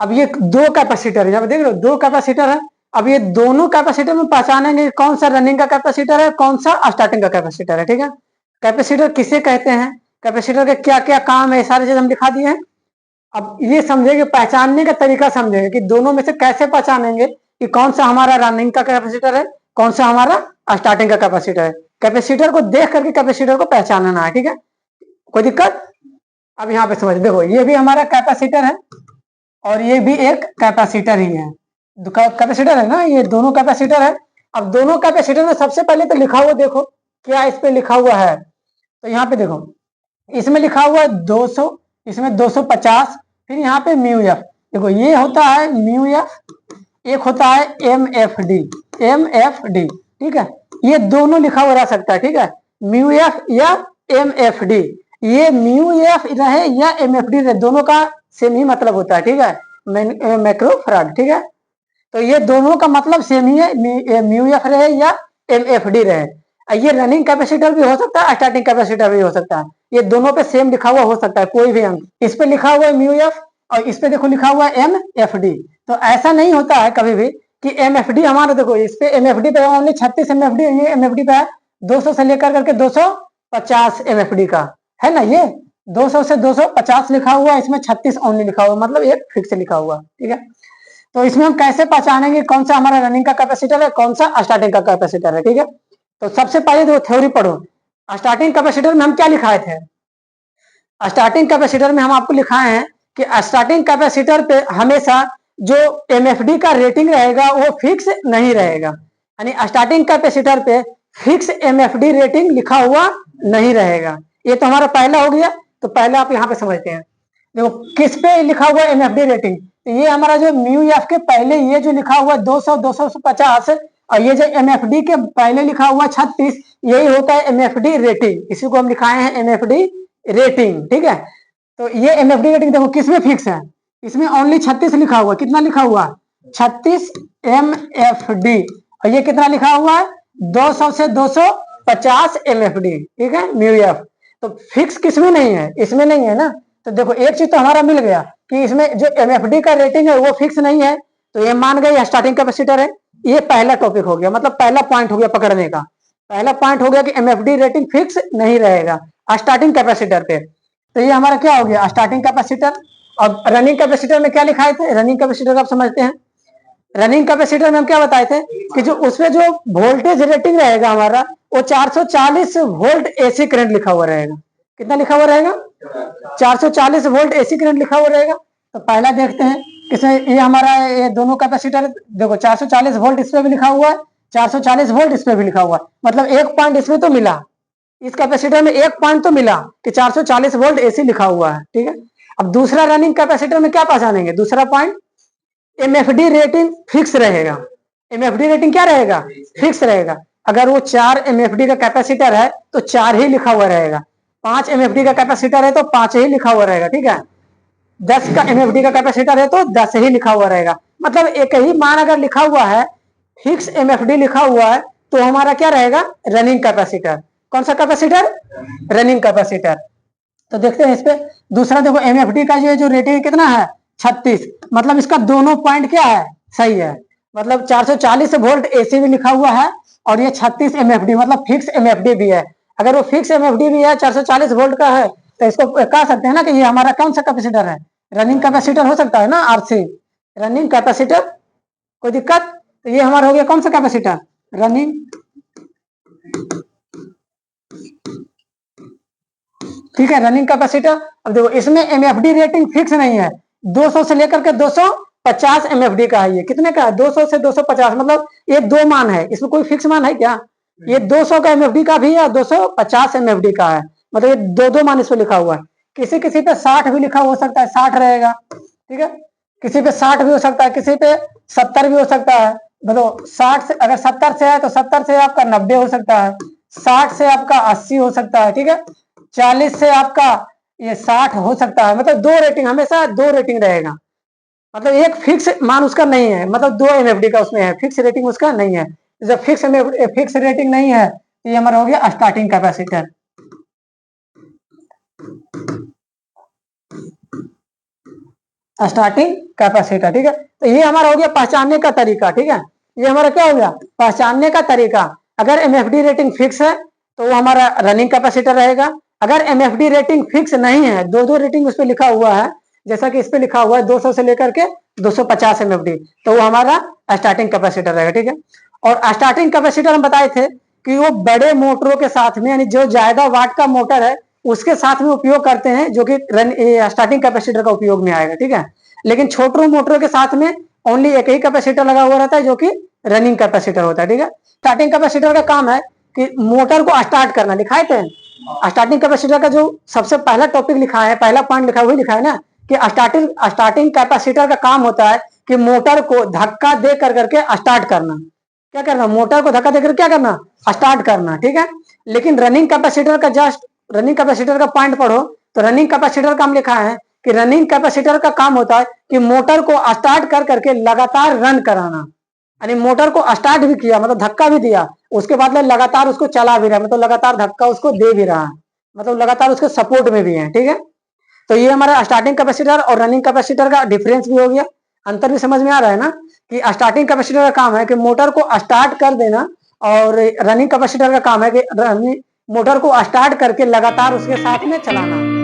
अब ये दो कैपेसिटर है, जब देख लो दो कैपेसिटर है। अब ये दोनों कैपेसिटर में पहचानेंगे कौन सा रनिंग का कैपेसिटर है, कौन सा स्टार्टिंग का कैपेसिटर है। ठीक है, कैपेसिटर किसे कहते हैं, कैपेसिटर के क्या क्या काम है, सारी चीज हम दिखा दिए हैं। अब ये समझेंगे, पहचानने का तरीका समझेंगे कि दोनों में से कैसे पहचानेंगे कि कौन सा हमारा रनिंग का कैपेसिटर है, कौन सा हमारा स्टार्टिंग का कैपेसिटर है। कैपेसिटर को देख करके कैपेसिटर को पहचानना है। ठीक है, कोई दिक्कत। अब यहाँ पे समझ, देखो ये भी हमारा कैपेसिटर है और ये भी एक कैपेसिटर ही है, कैपेसिटर है ना, ये दोनों कैपेसिटर है। अब दोनों कैपेसिटर में सबसे पहले तो लिखा हुआ देखो क्या इस पे लिखा हुआ है। तो यहाँ पे देखो इसमें लिखा हुआ है 200, इसमें 250, फिर यहाँ पे म्यू एफ। देखो ये होता है म्यू एफ, एक होता है M F D, M F D. ठीक है, ये दोनों लिखा हुआ रह सकता है। ठीक है, म्यू एफ या एम एफ डी, ये म्यू एफ रहे या एम एफ डी रहे, दोनों का सेम ही मतलब होता है। ठीक है, मैक्रो फराड। ठीक है, तो ये दोनों का मतलब सेम ही है, म्यू एफ रहे या एम एफ डी रहे। ये रनिंग कैपेसिटर भी हो सकता है, स्टार्टिंग कैपेसिटर भी हो सकता है, ये दोनों पे सेम लिखा हुआ हो सकता है कोई भी अंक। इस पे लिखा हुआ है म्यू एफ और इस पे देखो लिखा हुआ है एम एफ डी। तो ऐसा नहीं होता है कभी भी कि एम एफ डी हमारा, देखो इस पे एम एफ डी पे ओनली 36 एम एफ डी, ये एम एफ डी पे है 200 से लेकर करके 250 एम एफ डी का है ना, ये 200 से 250 लिखा हुआ, इसमें 36 ओनली लिखा हुआ, मतलब एक फिक्स लिखा हुआ। ठीक है, तो इसमें हम कैसे पहचानेंगे कौन सा हमारा रनिंग का कैपेसिटर है, कौन सा स्टार्टिंग का कैपेसिटर है। ठीक है, तो सबसे पहले देखो थ्योरी पढ़ो। स्टार्टिंग कैपेसिटर में हम क्या लिखाए थे, स्टार्टिंग कैपेसिटर में हम आपको लिखाए हैं कि स्टार्टिंग कैपेसिटर पे हमेशा जो एमएफडी का रेटिंग रहेगा वो फिक्स नहीं रहेगा, यानी स्टार्टिंग कैपेसिटर पे फिक्स एमएफडी रेटिंग लिखा हुआ नहीं रहेगा। ये तो हमारा पहला हो गया। तो पहले आप यहाँ पे समझते हैं, देखो किस पे लिखा हुआ एमएफडी रेटिंग, तो ये हमारा जो म्यू एफ के पहले ये जो लिखा हुआ 200 250 और ये जो एमएफडी के पहले लिखा हुआ 36, यही होता है एमएफडी रेटिंग, इसी को हम लिखाए हैं एमएफडी रेटिंग। ठीक है, तो ये एमएफडी रेटिंग देखो किसमें फिक्स है, इसमें ओनली 36 लिखा हुआ, कितना लिखा हुआ 36 एमएफडी, और ये कितना लिखा हुआ है 200 से 250 एमएफडी। ठीक है, म्यू एफ तो फिक्स किसमें नहीं है, इसमें नहीं है ना। तो देखो एक चीज तो हमारा मिल गया कि इसमें जो एमएफडी का रेटिंग है वो फिक्स नहीं है, तो ये मान गए स्टार्टिंग कैपेसिटर है। ये पहला टॉपिक हो गया, मतलब पहला पॉइंट हो गया पकड़ने का, पहला पॉइंट हो गया कि एमएफडी रेटिंग फिक्स नहीं रहेगा स्टार्टिंग कैपेसिटर पे। तो ये हमारा क्या हो गया स्टार्टिंग कैपेसिटर। और रनिंग कैपेसिटर में क्या लिखाए थे, रनिंग कैपेसिटर आप समझते हैं, रनिंग कैपेसिटर में हम क्या बताए थे कि जो उसमें जो वोल्टेज रेटिंग रहेगा हमारा वो 440 वोल्ट एसी करंट लिखा हुआ रहेगा। कितना लिखा हुआ रहेगा 440 वोल्ट एसी करंट लिखा हुआ रहेगा। तो पहला देखते हैं किसमें, ये हमारा ये दोनों कैपेसिटर देखो 440 वोल्ट इस पे भी लिखा हुआ है, 440 वोल्ट इस पे भी लिखा हुआ है, मतलब एक पॉइंट इसमें तो मिला, इस कैपेसिटर में एक पॉइंट तो मिला कि 440 वोल्ट एसी लिखा हुआ है। ठीक है, अब दूसरा रनिंग कैपेसिटर में क्या पहचानेंगे, दूसरा पॉइंट एमएफडी रेटिंग फिक्स रहेगा। एमएफडी रेटिंग क्या रहेगा, फिक्स रहेगा। अगर वो 4 एमएफडी का कैपेसिटर है तो 4 ही लिखा हुआ रहेगा, 5 एमएफडी का कैपेसिटर है तो 5 ही लिखा हुआ रहेगा। ठीक है, 10 का एमएफडी का कैपेसिटर है तो 10 ही लिखा हुआ रहेगा, मतलब एक ही मान अगर लिखा हुआ है, फिक्स एमएफडी लिखा हुआ है, तो हमारा क्या रहेगा रनिंग कैपेसिटर। कौन सा कैपेसिटर, रनिंग कैपेसिटर। तो देखते हैं इस पे दूसरा, देखो एमएफडी का जो रेटिंग कितना है 36, मतलब इसका दोनों पॉइंट क्या है सही है, मतलब 440 वोल्ट एसी भी लिखा हुआ है और ये 36 एमएफडी मतलब फिक्स एमएफडी भी है। अगर वो फिक्स एमएफडी भी है 440 वोल्ट का है तो इसको कह सकते हैं ना कि ये हमारा कौन सा कैपेसिटर है, रनिंग कैपेसिटर हो सकता है ना, आरसी रनिंग कैपेसिटर। कोई दिक्कत। तो ये हमारा हो गया कौन सा कैपेसिटर, रनिंग। ठीक है, रनिंग कैपेसिटर। अब देखो इसमें एमएफडी रेटिंग फिक्स नहीं है, 200 से लेकर के 250 एमएफडी का है, ये कितने का है 200 से 250, मतलब ये दो मान है, इसमें कोई फिक्स मान है क्या, ये 200 का एमएफडी का भी है 250 एमएफडी का है, मतलब ये दो दो मान इसमें लिखा हुआ है। किसी किसी पे 60 भी लिखा हो सकता है, 60 रहेगा। ठीक है, किसी पे 60 भी हो सकता है, किसी पे 70 भी हो सकता है। मतलब 60 से अगर 70 से है तो 70 से आपका 90 हो सकता है, 60 से आपका 80 हो सकता है। ठीक है, 40 से आपका ये 60 हो सकता है, मतलब दो रेटिंग, हमेशा दो रेटिंग रहेगा, मतलब एक फिक्स मान उसका नहीं है, मतलब दो एमएफडी का उसमें है, फिक्स रेटिंग उसका नहीं है। जब फिक्स रेटिंग नहीं है तो ये हमारा हो गया स्टार्टिंग कैपेसिटर। स्टार्टिंग कैपेसिटर, ठीक है। तो ये हमारा हो गया पहचानने का तरीका, ठीक है। ये हमारा क्या हो गया, पहचानने का तरीका। अगर एमएफडी रेटिंग फिक्स है तो वो हमारा रनिंग कैपेसिटर रहेगा। अगर एमएफडी रेटिंग फिक्स नहीं है, दो दो रेटिंग उस पर लिखा हुआ है, जैसा कि इस पे लिखा हुआ है 200 से लेकर के 250 एमएफडी, तो वो हमारा स्टार्टिंग कैपेसिटर रहेगा, ठीक है। और स्टार्टिंग कैपेसिटर हम बताए थे कि वो बड़े मोटरों के साथ में, यानी जो ज्यादा वाट का मोटर है उसके साथ में उपयोग करते हैं, जो कि स्टार्टिंग कैपेसिटर का उपयोग में आएगा, ठीक है। लेकिन छोटे मोटरों के साथ में ओनली एक ही कैपेसिटर लगा हुआ रहता है, जो कि रनिंग कैपेसिटर होता है, ठीक है। स्टार्टिंग कैपेसिटर का काम है कि मोटर को स्टार्ट करना, लिखाए थे स्टार्टिंग कैपेसिटर का जो सबसे पहला टॉपिक लिखा है, पहला पॉइंट लिखा है, वही लिखा है ना कि स्टार्टिंग कैपेसिटर का काम होता है कि मोटर को धक्का दे कर करके स्टार्ट करना। क्या करना, मोटर को धक्का देकर क्या करना, स्टार्ट करना, ठीक है। लेकिन रनिंग कैपेसिटर का जस्ट रनिंग कैपेसिटर का पॉइंट पढ़ो तो रनिंग कैपेसिटर का हम लिखा है कि रनिंग कैपेसिटर का काम होता है कि मोटर को स्टार्ट कर करके लगातार रन कराना, यानी मोटर को स्टार्ट भी किया मतलब धक्का भी दिया, उसके बाद में लगातार उसको चला भी रहा है, मतलब लगातार धक्का उसको दे भी रहा है, मतलब लगातार उसके सपोर्ट में भी है, ठीक है। तो ये हमारा स्टार्टिंग कैपेसिटर और रनिंग कैपेसिटर का डिफरेंस भी हो गया, अंतर भी समझ में आ रहा है ना कि स्टार्टिंग कैपेसिटर का काम है कि मोटर को स्टार्ट कर देना, और रनिंग कैपेसिटर का काम है कि मोटर को स्टार्ट करके लगातार उसके साथ में चलाना।